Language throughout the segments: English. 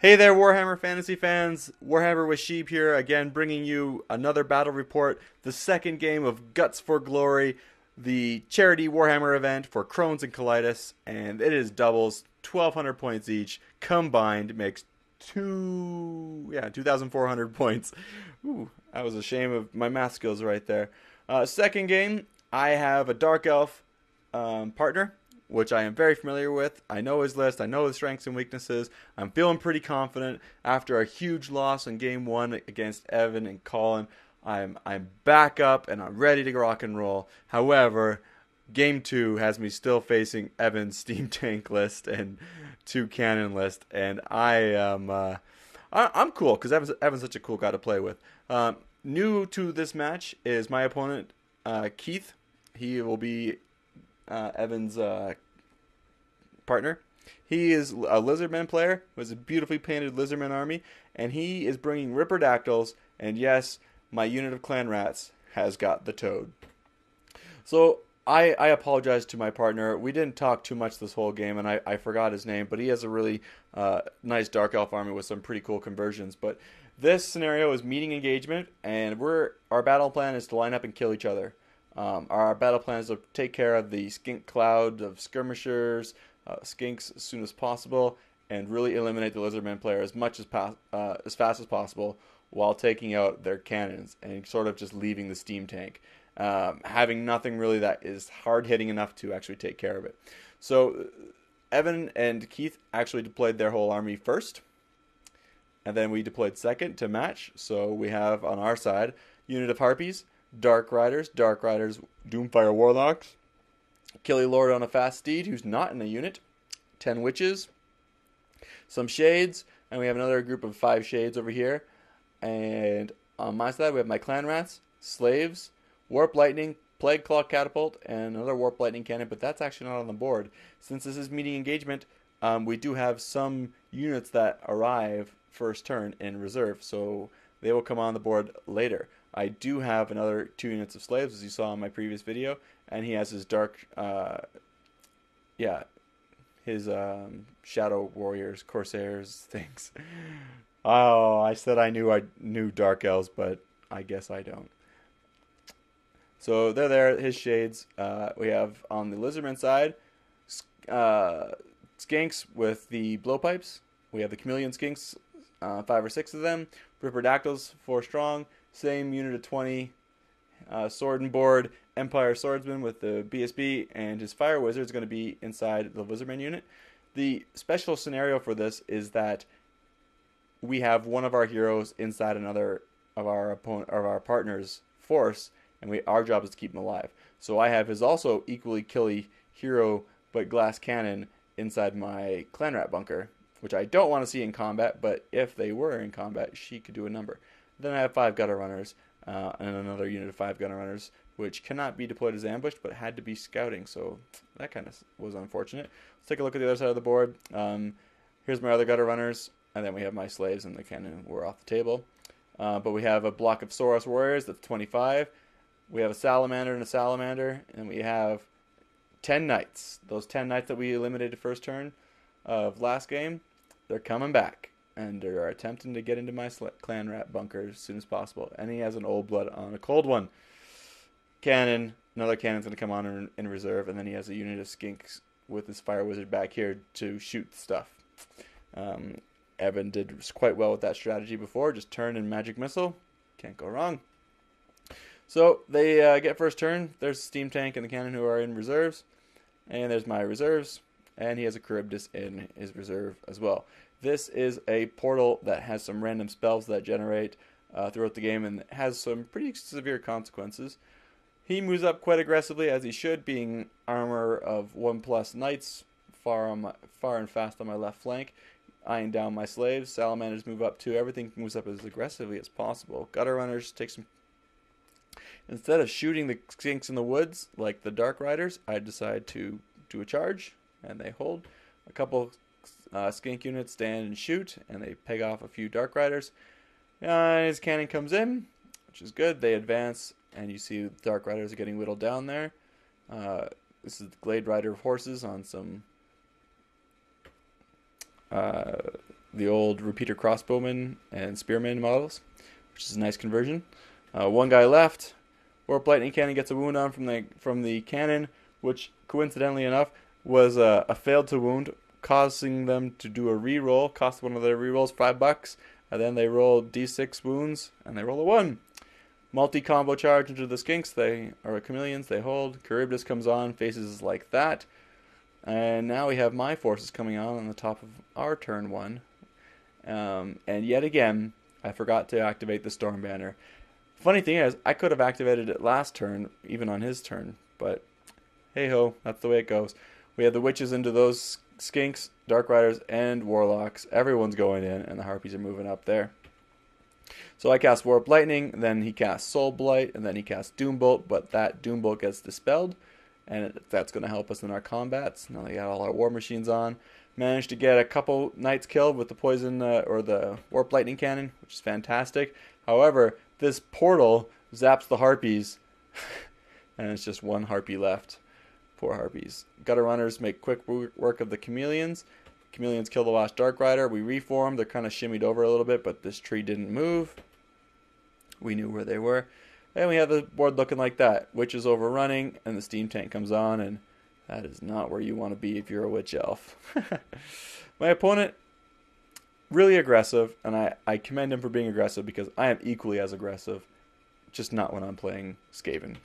Hey there, Warhammer Fantasy fans. Warhammer with Sheep here, again bringing you another battle report, the second game of Guts for Glory, the charity Warhammer event for Crohn's and colitis, and it is doubles, 1,200 points each, combined makes 2,400 points. Ooh, that was a shame of my math skills right there. Second game, I have a Dark Elf partner, which I am very familiar with. I know his list. I know his strengths and weaknesses. I'm feeling pretty confident after a huge loss in game one against Evan and Colin. I'm back up and I'm ready to rock and roll. However, game two has me still facing Evan's Steam Tank list and two cannon list, and I'm cool because Evan's such a cool guy to play with. New to this match is my opponent, Keith. He will be Evan's partner. He is a Lizardmen player who has a beautifully painted Lizardmen army, and he is bringing Ripperdactyls, and yes, my unit of clan rats has got the toad. So I apologize to my partner. We didn't talk too much this whole game, and I forgot his name, but he has a really nice Dark Elf army with some pretty cool conversions. But this scenario is meeting engagement, and our battle plan is to line up and kill each other. Our battle plan is to take care of the skink cloud of skirmishers, skinks as soon as possible, and really eliminate the Lizardman player as fast as possible while taking out their cannons and sort of just leaving the steam tank, having nothing really that is hard hitting enough to actually take care of it. So Evan and Keith actually deployed their whole army first, and then we deployed second to match. So we have on our side unit of harpies, Dark Riders, Doomfire Warlocks, Killy Lord on a fast steed who's not in a unit, 10 witches, some shades, and we have another group of 5 shades over here. And on my side, we have my clan rats, slaves, warp lightning, plague claw catapult, and another warp lightning cannon, but that's actually not on the board. Since this is meeting engagement, we do have some units that arrive first turn in reserve, so they will come on the board later. I do have another 2 units of slaves, as you saw in my previous video, and he has his his shadow warriors, corsairs, things. Oh, I said I knew dark elves, but I guess I don't. So they're there, his shades. We have on the Lizardman side, skinks with the blowpipes. We have the chameleon skinks, 5 or 6 of them. Ripperdactyls, 4 strong. Same unit of 20, sword and board, Empire Swordsman with the BSB, and his Fire Wizard is going to be inside the Lizardman unit. The special scenario for this is that we have one of our heroes inside another of our partner's force, and our job is to keep him alive. So I have his also equally killy hero but glass cannon inside my clan rat bunker, which I don't want to see in combat, but if they were in combat, she could do a number. Then I have 5 gutter runners and another unit of 5 gutter runners, which cannot be deployed as ambushed, but had to be scouting, so that kind of was unfortunate. Let's take a look at the other side of the board. Here's my other gutter runners, and then we have my slaves and the cannon were off the table. But we have a block of Soros warriors, that's 25. We have a salamander and a salamander, and we have 10 knights. Those 10 knights that we eliminated first turn of last game, they're coming back. And they're attempting to get into my clan rat bunker as soon as possible. And he has an old blood on a cold one. Cannon. Another cannon's going to come on in reserve. And then he has a unit of skinks with his fire wizard back here to shoot stuff. Evan did quite well with that strategy before. Just turn and magic missile. Can't go wrong. So they get first turn. There's the steam tank and the cannon who are in reserves. And there's my reserves. And he has a Charybdis in his reserve as well. This is a portal that has some random spells that generate throughout the game and has some pretty severe consequences. He moves up quite aggressively, as he should, being armor of 1+ knights, far and fast on my left flank, eyeing down my slaves. Salamanders move up too. Everything moves up as aggressively as possible. Gutter runners take some... Instead of shooting the skinks in the woods, like the Dark Riders, I decide to do a charge, and they hold. A couple skink units stand and shoot, and they peg off a few Dark Riders. His cannon comes in, which is good. They advance, and you see the Dark Riders are getting whittled down there. This is the Glade Rider of horses on some the old repeater crossbowmen and spearmen models, which is a nice conversion. One guy left. Warp lightning cannon gets a wound on from the cannon, which coincidentally enough was a failed to wound, causing them to do a re-roll. Cost one of their re-rolls $5, and then they roll d6 wounds and they roll a 1. Multi-combo charge into the skinks. They are chameleons. They hold. Charybdis comes on, faces like that. And now we have my forces coming on the top of our turn 1. And yet again, I forgot to activate the Storm Banner. Funny thing is, I could have activated it last turn, even on his turn. But hey-ho, that's the way it goes. We have the witches into those skinks, dark riders, and warlocks. Everyone's going in, and the harpies are moving up there. So I cast Warp Lightning, then he casts Soul Blight, and then he casts Doombolt, but that Doombolt gets dispelled, and that's going to help us in our combats. Now they got all our war machines on. Managed to get a couple knights killed with the poison or the Warp Lightning Cannon, which is fantastic. However, this portal zaps the harpies, and it's just one harpy left. Poor harpies. Gutter runners make quick work of the chameleons. Chameleons kill the last dark rider. We reform. They're kind of shimmied over a little bit, but this tree didn't move. We knew where they were. And we have the board looking like that. Witch is overrunning, and the steam tank comes on, and that is not where you want to be if you're a witch elf. My opponent, really aggressive, and I commend him for being aggressive because I am equally as aggressive, just not when I'm playing Skaven.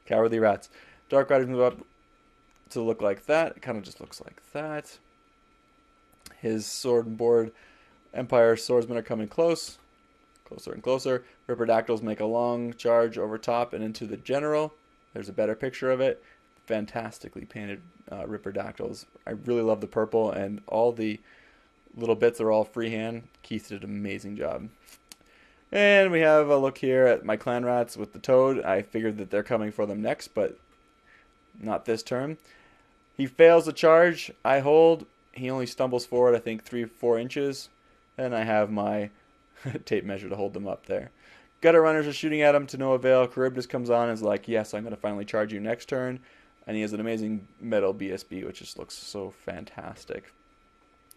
Cowardly rats. Dark Riders move up to look like that. It kind of just looks like that. His sword and board Empire swordsmen are coming closer and closer. Ripperdactyls make a long charge over top and into the general. There's a better picture of it. Fantastically painted Ripperdactyls. I really love the purple, and all the little bits are all freehand. Keith did an amazing job. And we have a look here at my clan rats with the toad. I figured that they're coming for them next, but not this turn. He fails the charge. I hold. He only stumbles forward, I think, 3 or 4 inches. Then I have my tape measure to hold them up there. Gutter runners are shooting at him to no avail. Charybdis comes on and is like, yes, I'm going to finally charge you next turn. And he has an amazing metal BSB, which just looks so fantastic.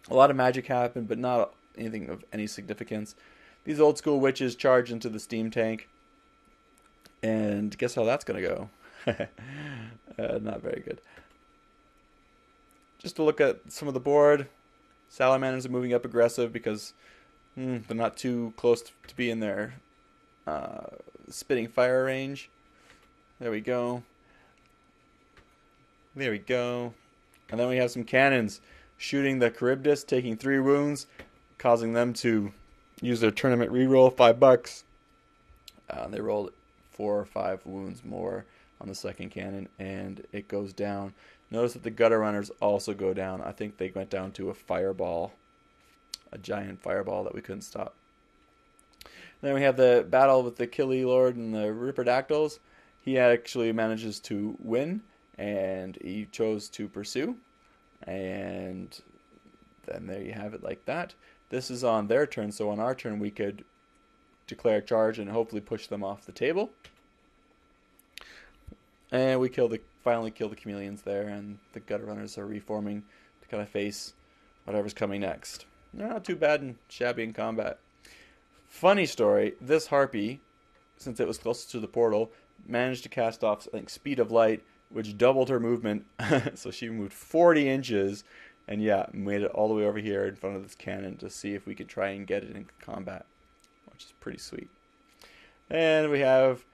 A lot of magic happened, but not anything of any significance. These old school witches charge into the steam tank. And guess how that's going to go? Not very good. Just to look at some of the board, salamanders are moving up aggressive because they're not too close to be in their spitting fire range. There we go. There we go. And then we have some cannons shooting the Charybdis, taking 3 wounds, causing them to use their tournament reroll, $5. They rolled 4 or 5 wounds more on the second cannon, and it goes down. Notice that the gutter runners also go down. I think they went down to a fireball, a giant fireball that we couldn't stop. Then we have the battle with the Killy Lord and the Ripperdactyls. He actually manages to win, and he chose to pursue. And then there you have it like that. This is on their turn, so on our turn we could declare charge and hopefully push them off the table. And we finally kill the chameleons there, and the gutter runners are reforming to kind of face whatever's coming next. They're not too bad and shabby in combat. Funny story, this harpy, since it was closest to the portal, managed to cast off, I think, Speed of Light, which doubled her movement. So she moved 40 inches, and yeah, made it all the way over here in front of this cannon to see if we could try and get it in combat, which is pretty sweet. And we have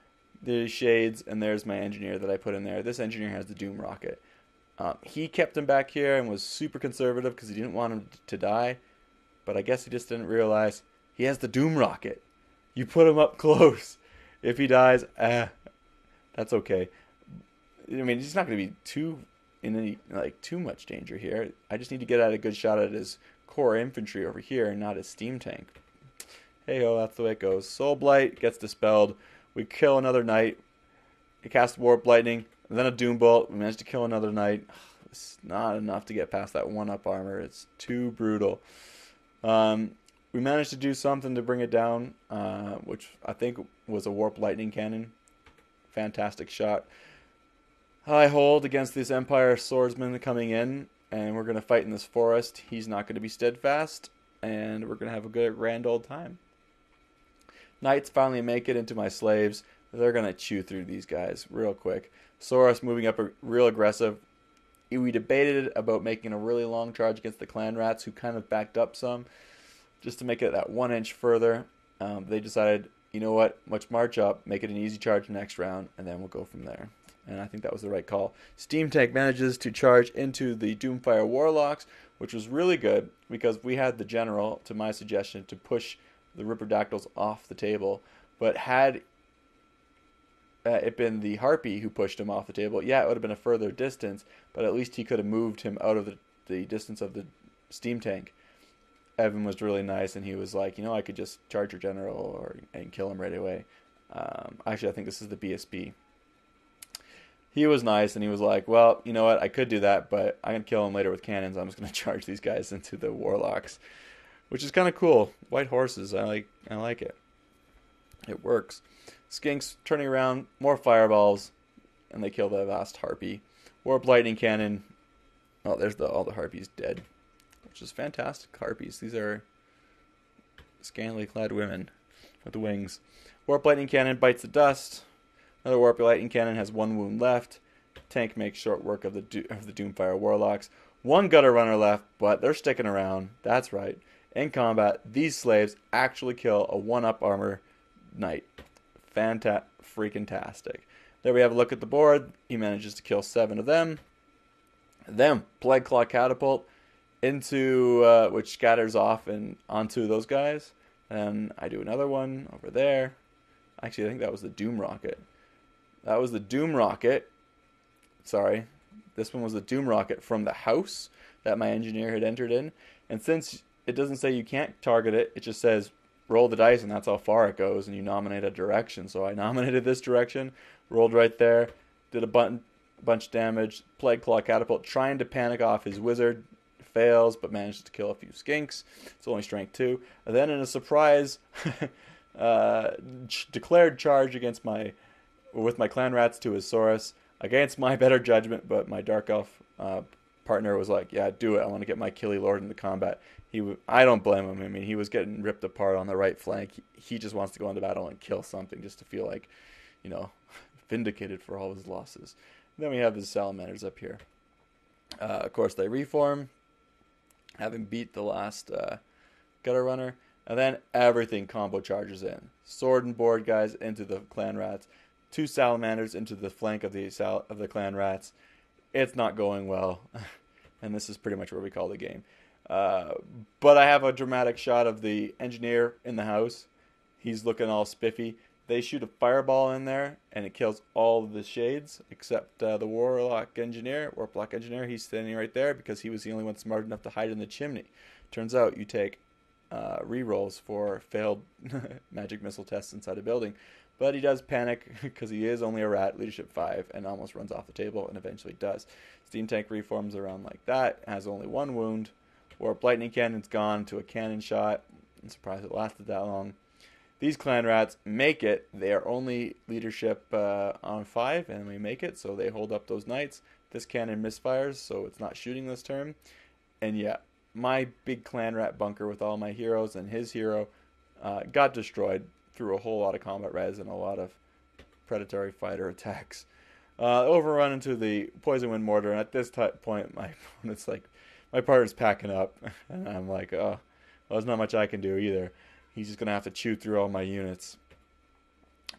the shades, and there's my engineer that I put in there. This engineer has the Doom Rocket. He kept him back here and was super conservative because he didn't want him to die, but I guess he just didn't realize he has the Doom Rocket. You put him up close. If he dies, that's okay. I mean, he's not going to be too much danger here. I just need to get a good shot at his core infantry over here and not his steam tank. Hey-ho, that's the way it goes. Soul Blight gets dispelled. We kill another knight. He casts Warp Lightning, and then a Doom Bolt. We managed to kill another knight. It's not enough to get past that 1-up armor. It's too brutal. We managed to do something to bring it down, which I think was a Warp Lightning Cannon. Fantastic shot. I hold against this Empire swordsman coming in, and we're going to fight in this forest. He's not going to be steadfast, and we're going to have a good grand old time. Knights finally make it into my slaves. They're going to chew through these guys real quick. Saurus moving up real aggressive. We debated about making a really long charge against the clan rats, who kind of backed up some, just to make it that 1 inch further. They decided, you know what, let's march up, make it an easy charge next round, and then we'll go from there. And I think that was the right call. Steam Tank manages to charge into the Doomfire Warlocks, which was really good because we had the general, to my suggestion, to push the Ripperdactyls off the table. But had it been the Harpy who pushed him off the table, yeah, it would have been a further distance, but at least he could have moved him out of the distance of the Steam Tank. Evan was really nice, and he was like, I could just charge your general and kill him right away. Actually, I think this is the BSB. He was nice, and he was like, well, you know what, I could do that, but I'm going to kill him later with cannons. I'm just going to charge these guys into the Warlocks, which is kind of cool. White horses, I like it. It works. Skinks turning around, more fireballs, and they kill the last Harpy. Warp Lightning Cannon. Oh, there's all the Harpies dead, which is fantastic. Harpies. These are scantily clad women with wings. Warp Lightning Cannon bites the dust. Another Warp Lightning Cannon has 1 wound left. Tank makes short work of the Doomfire Warlocks. 1 Gutter Runner left, but they're sticking around. That's right. In combat, these slaves actually kill a 1-up armor knight. Freaking-tastic. There we have a look at the board. He manages to kill 7 of them. Then Plague Claw Catapult into which scatters off and onto those guys. And I do another one over there. Actually, I think that was the Doom Rocket. That was the Doom Rocket. Sorry. This one was the Doom Rocket from the house that my engineer had entered in. And since it doesn't say you can't target it, it just says roll the dice and that's how far it goes, and you nominate a direction. So I nominated this direction, rolled right there, did a bunch of damage. Plague Claw Catapult trying to panic off his wizard, fails, but manages to kill a few skinks. It's only strength 2. And then in a surprise declared charge with my clan rats to his Saurus, against my better judgment, but my Dark Elf partner was like, yeah, do it. I want to get my Killy Lord into combat. I don't blame him. I mean, he was getting ripped apart on the right flank. He just wants to go into battle and kill something just to feel like, vindicated for all his losses. And then we have his Salamanders up here. Of course, they reform, having beat the last Gutter Runner. And then everything combo charges in. Sword and board guys into the clan rats. 2 Salamanders into the flank of the clan rats. It's not going well. And this is pretty much where we call the game. But I have a dramatic shot of the engineer in the house. He's looking all spiffy. They shoot a fireball in there, and it kills all of the shades except the Warlock Engineer. He's standing right there because he was the only one smart enough to hide in the chimney. Turns out you take rerolls for failed magic missile tests inside a building. But he does panic because he is only a rat, leadership 5, and almost runs off the table and eventually does. Steam Tank reforms around like that, has only 1 wound. Warp Lightning Cannon's gone to a cannon shot. I'm surprised it lasted that long. These clan rats make it. They are only leadership on 5, and we make it, so they hold up those knights. This cannon misfires, so it's not shooting this turn. And yeah, my big clan rat bunker with all my heroes and his hero got destroyed through a whole lot of combat res and a lot of predatory fighter attacks. Overrun into the Poison Wind Mortar, and at this point, my opponent's like, my partner's packing up, and I'm like, oh, well, there's not much I can do either. He's just going to have to chew through all my units.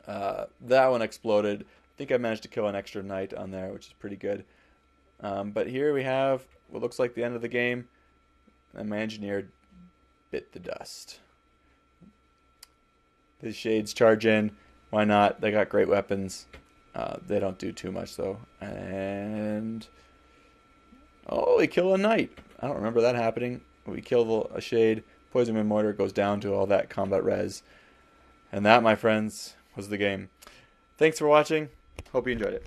That one exploded. I think I managed to kill an extra knight on there, which is pretty good. But here we have what looks like the end of the game, and my engineer bit the dust. The shades charge in. Why not? They got great weapons. They don't do too much, though. And oh, we kill a knight. I don't remember that happening. We kill a shade. Poison Wind Mortar goes down to all that combat res. And that, my friends, was the game. Thanks for watching. Hope you enjoyed it.